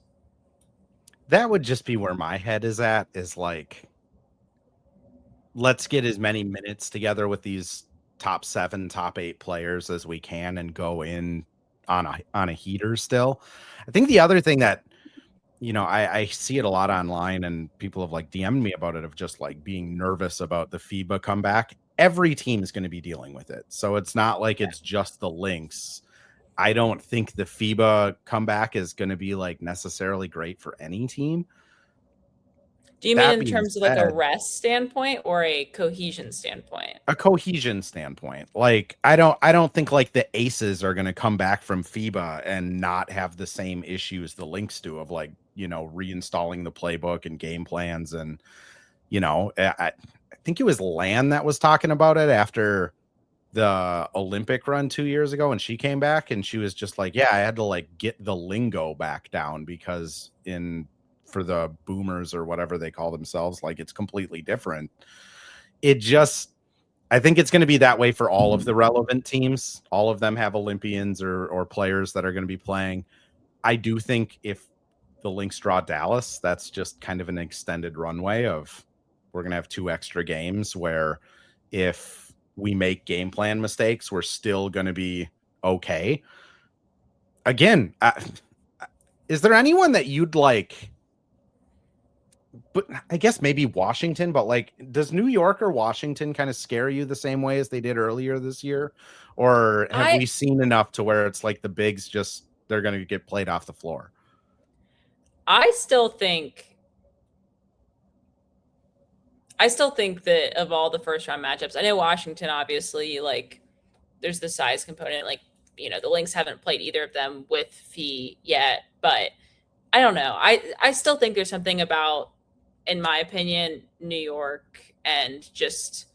That would just be where my head is at, is like, let's get as many minutes together with these top 7, top 8 players as we can and go in on a heater still. I think the other thing that, I see it a lot online, and people have like DM'd me about it, of just like being nervous about the FIBA comeback. Every team is going to be dealing with it. So it's not like it's just the Lynx. I don't think the FIBA comeback is going to be like necessarily great for any team. Do you mean in terms of like a rest standpoint or a cohesion standpoint? A cohesion standpoint. Like, I don't think like the Aces are going to come back from FIBA and not have the same issues the Lynx do, of like, reinstalling the playbook and game plans. And, I think it was Lan that was talking about it after the Olympic run 2 years ago, and she came back and she was just like, yeah, I had to like get the lingo back down, because for the boomers or whatever they call themselves, like, it's completely different. I think it's going to be that way for all of the relevant teams. All of them have Olympians or players that are going to be playing. I do think if the Lynx draw Dallas, that's just kind of an extended runway of, we're going to have 2 extra games where if we make game plan mistakes, we're still going to be okay. Again, is there anyone that you'd like? But I guess maybe Washington, but like, does New York or Washington kind of scare you the same way as they did earlier this year? Or have we seen enough to where it's like the bigs just, they're going to get played off the floor? I still think that of all the first round matchups, I know Washington, obviously, like, there's the size component. Like, the Lynx haven't played either of them with Fee yet, but I don't know. I still think there's something about, in my opinion, New York, and just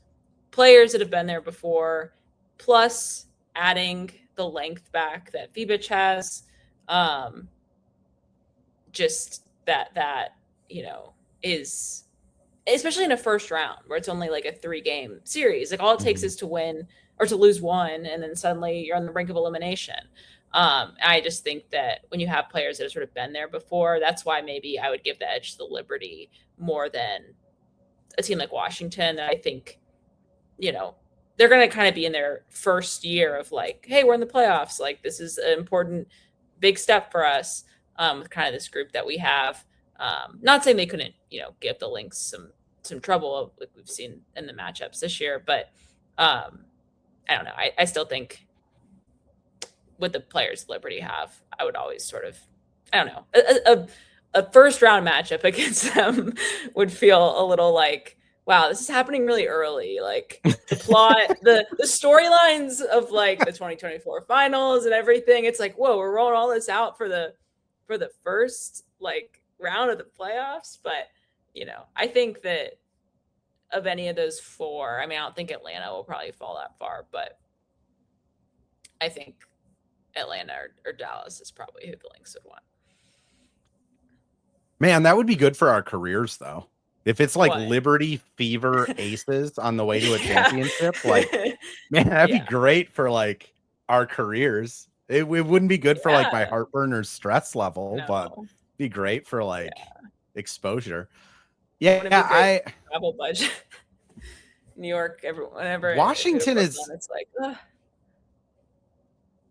players that have been there before, plus adding the length back that Fibic has, just that is, especially in a first round where it's only like a 3-game series. Like, all it takes is to win or to lose 1, and then suddenly you're on the brink of elimination. I just think that when you have players that have sort of been there before, that's why maybe I would give the edge to the Liberty more than a team like Washington. I think, they're going to kind of be in their first year of like, hey, we're in the playoffs. Like, this is an important big step for us, with kind of this group that we have. Not saying they couldn't, give the Lynx some trouble like we've seen in the matchups this year, but I don't know. I still think with the players Liberty have, I would always sort of, I don't know, a first round matchup against them would feel a little like, wow, this is happening really early. Like the plot, the storylines of like the 2024 finals and everything. It's like, whoa, we're rolling all this out for the first like round of the playoffs. But I think that of any of those four, I mean, I don't think Atlanta will probably fall that far, but I think Atlanta or Dallas is probably who the Lynx would want. Man, that would be good for our careers, though. If it's like What? Liberty Fever Aces on the way to a championship, like, man, that'd be great for like our careers. It wouldn't be good for like my heartburn or stress level, but it'd be great for like exposure. Yeah, travel budget. New York, whenever Washington is. It's like, ugh.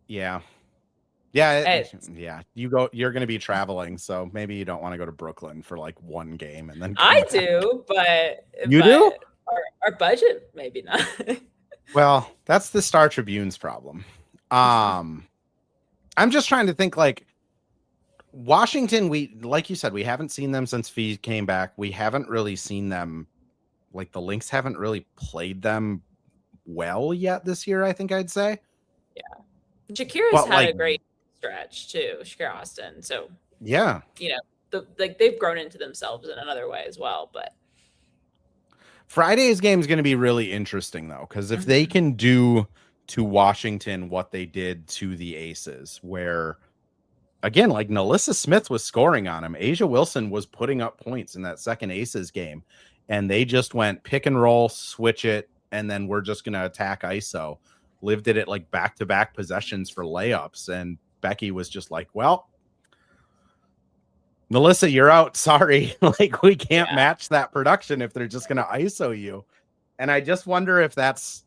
Yeah. You're going to be traveling, so maybe you don't want to go to Brooklyn for like one game and then I do, but you do. Our budget maybe not. Well, that's the Star Tribune's problem. I'm just trying to think like Washington. Like you said, we haven't seen them since Fee came back. We haven't really seen them. Like the Lynx haven't really played them well yet this year. I think I'd say. Yeah, Shakira's had a great stretch too, Shakira Austin. So yeah, they've grown into themselves in another way as well. But Friday's game is going to be really interesting though, because if they can do to Washington what they did to the Aces, where again, like Nalissa Smith was scoring on him, Asia Wilson was putting up points in that second Aces game, and they just went pick and roll, switch it, and then we're just going to attack ISO. Liv did it like back-to-back possessions for layups, and Becky was just like, well, Melissa, you're out. Sorry. Like we can't match that production if they're just going to ISO you. And I just wonder if that's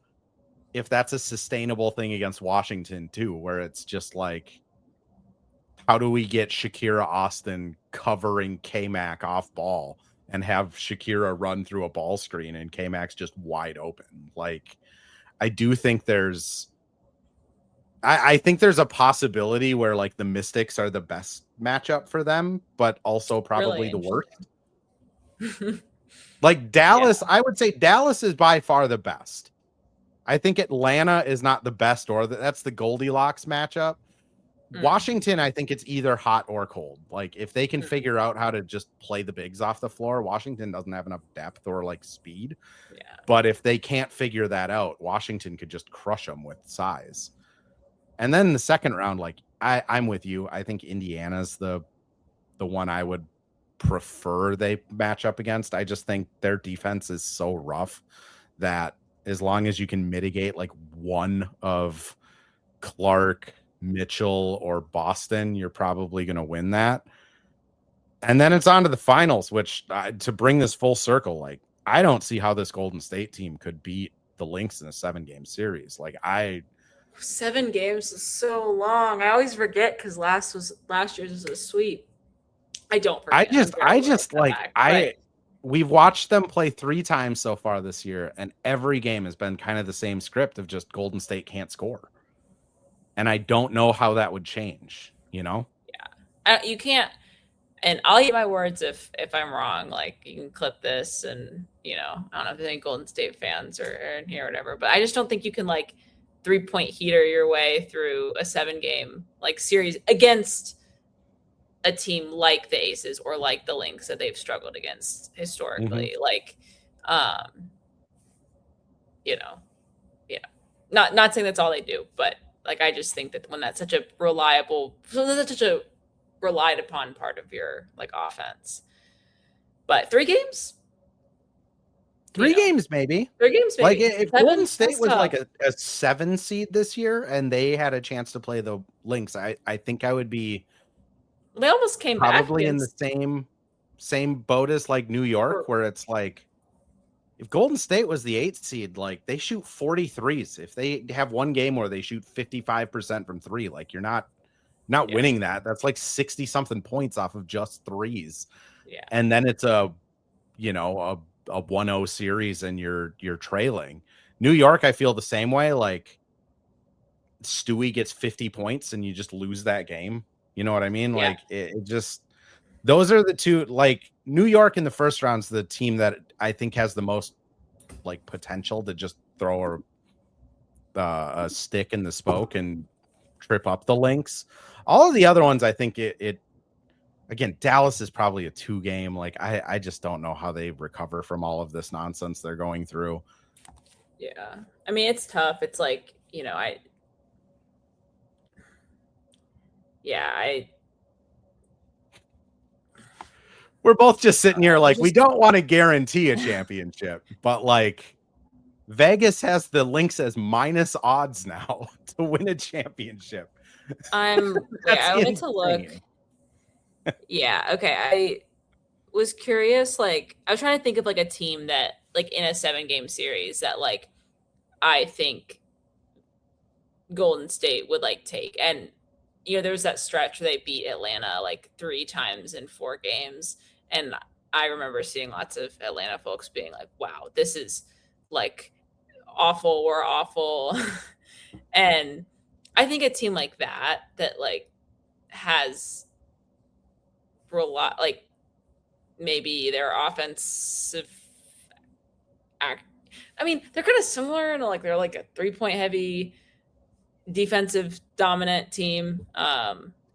a sustainable thing against Washington too, where it's just like, how do we get Shakira Austin covering K-Mac off ball and have Shakira run through a ball screen and K-Mac's just wide open? Like, I do think I think there's a possibility where like the Mystics are the best matchup for them, but also probably the worst. Like Dallas, I would say Dallas is by far the best. I think Atlanta is not the best, or that's the Goldilocks matchup. Washington, I think it's either hot or cold. Like if they can figure out how to just play the bigs off the floor, Washington doesn't have enough depth or like speed. Yeah. But if they can't figure that out, Washington could just crush them with size. And then in the second round, like I'm with you. I think Indiana's the one I would prefer they match up against. I just think their defense is so rough that as long as you can mitigate like one of Clark, Mitchell, or Boston, you're probably going to win that. And then it's on to the finals, which to bring this full circle, like I don't see how this Golden State team could beat the Lynx in a 7-game series. Like 7 games is so long. I always forget because last year's was a sweep. I don't forget. We've watched them play 3 times so far this year, and every game has been kind of the same script of just Golden State can't score. And I don't know how that would change, Yeah. You can't, and I'll eat my words if I'm wrong. Like you can clip this and, I don't know if there's any Golden State fans are in here or whatever, but I just don't think you can like 3-point heater your way through a 7-game like series against a team like the Aces or like the Lynx that they've struggled against historically. Like, not saying that's all they do, but like, I just think that when that's such a relied upon part of your like offense, but 3 games, 3 games, maybe 3 games, maybe. Like if Golden State was like a 7 seed this year and they had a chance to play the Lynx, I think I would be. They almost came probably in the same boat as like New York, where it's like if Golden State was the 8th seed, like they shoot 43s. If they have one game where they shoot 55% from 3, like you're not winning that. That's like 60 something points off of just 3s. Yeah. And then it's a 1-0 series and you're trailing. New York, I feel the same way. Like Stewie gets 50 points and you just lose that game. You know what I mean? Yeah. Like it just, those are the two, like New York in the first round's the team that I think has the most like potential to just throw a stick in the spoke and trip up the Lynx. All of the other ones, I think it again, Dallas is probably a 2-game. Like I just don't know how they recover from all of this nonsense they're going through. Yeah. I mean, it's tough. It's like, we're both just sitting here like we don't want to guarantee a championship, but like Vegas has the Lynx as minus odds now to win a championship. I wanted to look. Yeah. Okay. I was curious. Like, I was trying to think of like a team that, like, in a 7-game series that, like, I think Golden State would like take. And, there was that stretch where they beat Atlanta like 3 times in 4 games. And I remember seeing lots of Atlanta folks being like, wow, this is like awful. We're awful. And I think a team like that like has like maybe their offensive act. I mean, they're kind of similar in like they're like a 3-point heavy defensive dominant team.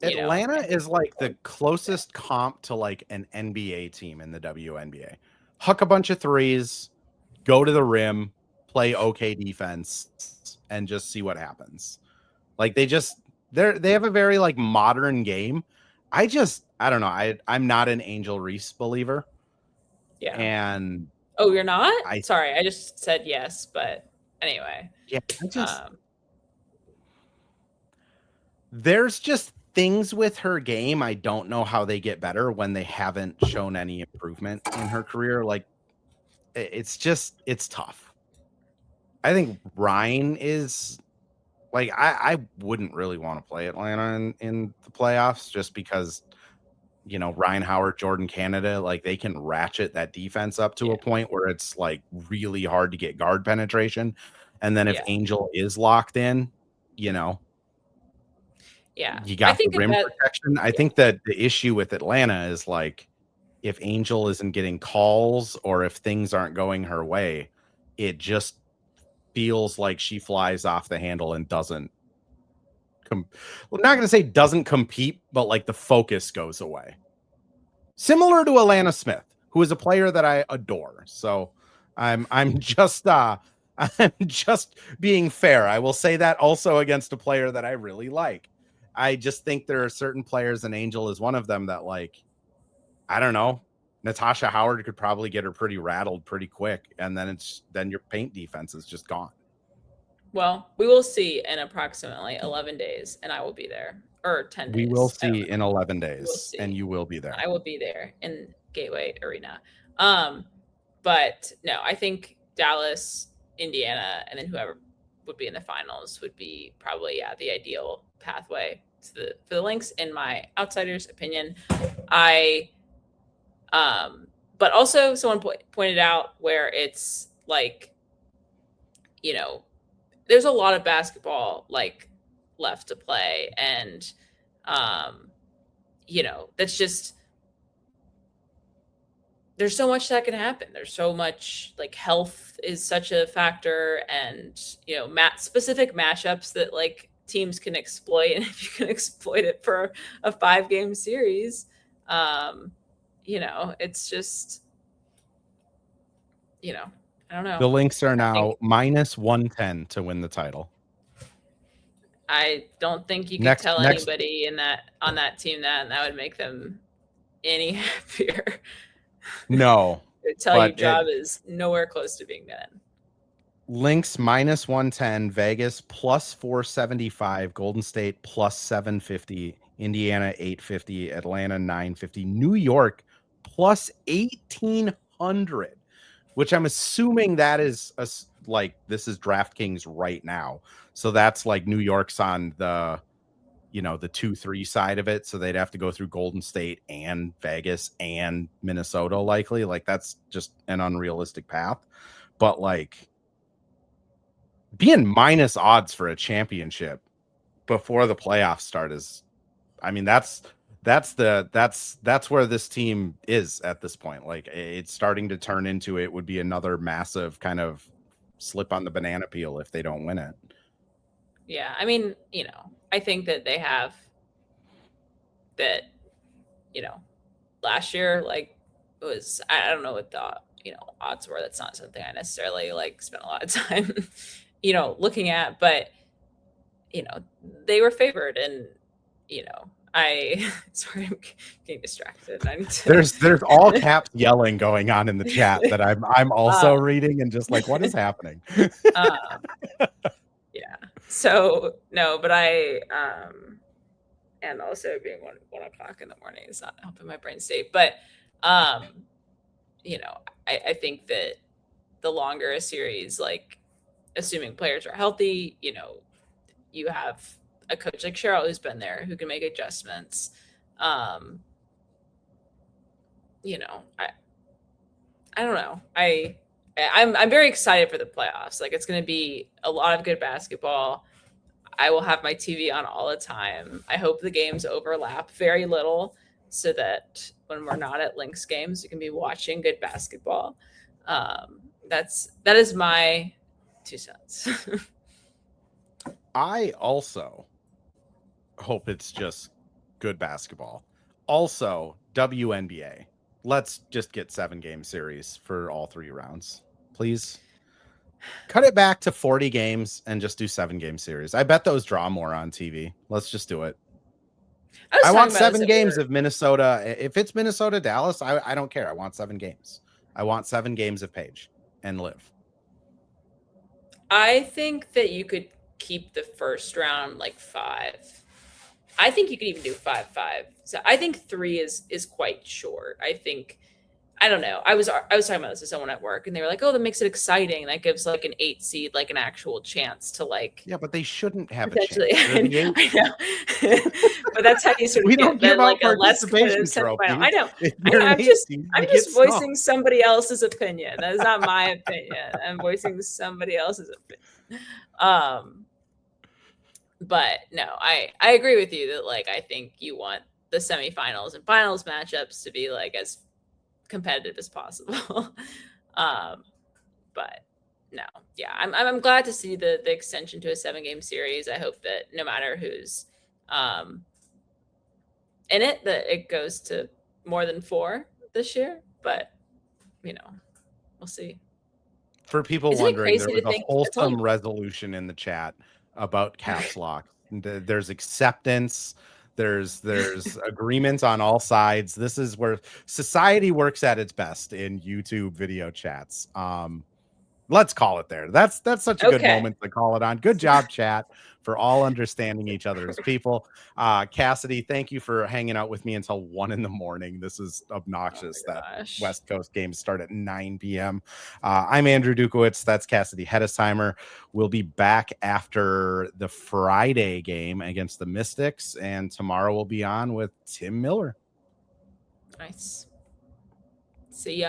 Atlanta is like the closest comp to like an NBA team in the WNBA. Huck a bunch of threes, go to the rim, play okay defense, and just see what happens. Like they have a very like modern game. I don't know. I'm not an Angel Reese believer. Yeah. And oh, you're not? Sorry, I just said yes, but anyway. Yeah, there's just things with her game. I don't know how they get better when they haven't shown any improvement in her career. Like it's tough. I think Ryan is like, I wouldn't really want to play Atlanta in the playoffs just because, Ryan Howard, Jordan Canada, like they can ratchet that defense up to a point where it's like really hard to get guard penetration. And then if Angel is locked in, you got the rim protection. I think that the issue with Atlanta is like, if Angel isn't getting calls or if things aren't going her way, it just feels like she flies off the handle and doesn't I'm not going to say doesn't compete, but like the focus goes away. Similar to Alana Smith, who is a player that I adore. So I'm just being fair. I will say that also against a player that I really like. I just think there are certain players, and Angel is one of them, that like, I don't know, Natasha Howard could probably get her pretty rattled pretty quick, and then your paint defense is just gone. Well, we will see in approximately 11 days, and I will be there. Or 10 days. We will see in 11 days, and you will be there. I will be there in Gateway Arena. But no, I think Dallas, Indiana, and then whoever would be in the finals would be probably the ideal pathway for the Lynx, in my outsider's opinion. But also someone pointed out where it's like, there's a lot of basketball like left to play, and that's just, there's so much that can happen. There's so much, like, health is such a factor, and specific matchups that like teams can exploit, and if you can exploit it for a 5-game series, it's just, I don't know. The Lynx are now minus 110 to win the title. I don't think you can tell anybody on that team and that would make them any happier. No. I tell you, job is nowhere close to being done. Lynx minus 110, Vegas plus 475, Golden State plus 750, Indiana 850, Atlanta 950, New York plus 1800. Which I'm assuming that is this is DraftKings right now. So that's like New York's on the, the 2-3 side of it. So they'd have to go through Golden State and Vegas and Minnesota likely. Like that's just an unrealistic path. But like being minus odds for a championship before the playoffs start is, I mean, that's that's where this team is at this point. Like, it's starting to turn into, it would be another massive kind of slip on the banana peel if they don't win it. Yeah, I mean, I think that they have that, last year, like, it was, I don't know what the, odds were. That's not something I necessarily like spent a lot of time, looking at, but, they were favored, and, sorry, I'm getting distracted. I need to... There's all caps yelling going on in the chat that I'm also reading, and just like, what is happening? Yeah. So no, but and also being 1:00 in the morning is not helping my brain state. But I think that the longer a series, like, assuming players are healthy, you have a coach like Cheryl who's been there, who can make adjustments. I don't know. I'm very excited for the playoffs. Like, it's going to be a lot of good basketball. I will have my TV on all the time. I hope the games overlap very little, so that when we're not at Lynx games, we can be watching good basketball. That is my 2 cents. I also hope it's just good basketball. Also, WNBA. Let's just get 7-game series for all 3 rounds, please. Cut it back to 40 games and just do 7-game series. I bet those draw more on TV. Let's just do it. I want 7 games of Minnesota. If it's Minnesota, Dallas, I don't care. I want 7 games. I want 7 games of Paige and Liv. I think that you could keep the first round like 5. I think you could even do 5-5. So I think 3 is quite short. I don't know. I was talking about this with someone at work, and they were like, "Oh, that makes it exciting. That gives like an 8 seed like an actual chance to like." Yeah, but they shouldn't have a chance. I know. But that's how you sort of don't give like out a less participation trophies. I know. I'm just voicing somebody else's opinion. That is not my opinion. I'm voicing somebody else's opinion. But no, I agree with you that, like, I think you want the semifinals and finals matchups to be like as competitive as possible. But no, yeah, I'm glad to see the extension to a 7-game series. I hope that no matter who's in it, that it goes to more than 4 this year. But we'll see. For people wondering, there was a wholesome resolution in the chat about caps lock. There's acceptance. There's agreement on all sides. This is where society works at its best, in YouTube video chats. Let's call it there. That's such a good moment to call it on. Good job, chat, for all understanding each other as people. Cassidy, thank you for hanging out with me until 1 a.m. This is obnoxious that West Coast games start at 9 p.m. I'm Andrew Dukowitz. That's Cassidy Hettesheimer. We'll be back after the Friday game against the Mystics, and tomorrow we'll be on with Tim Miller. Nice. See ya.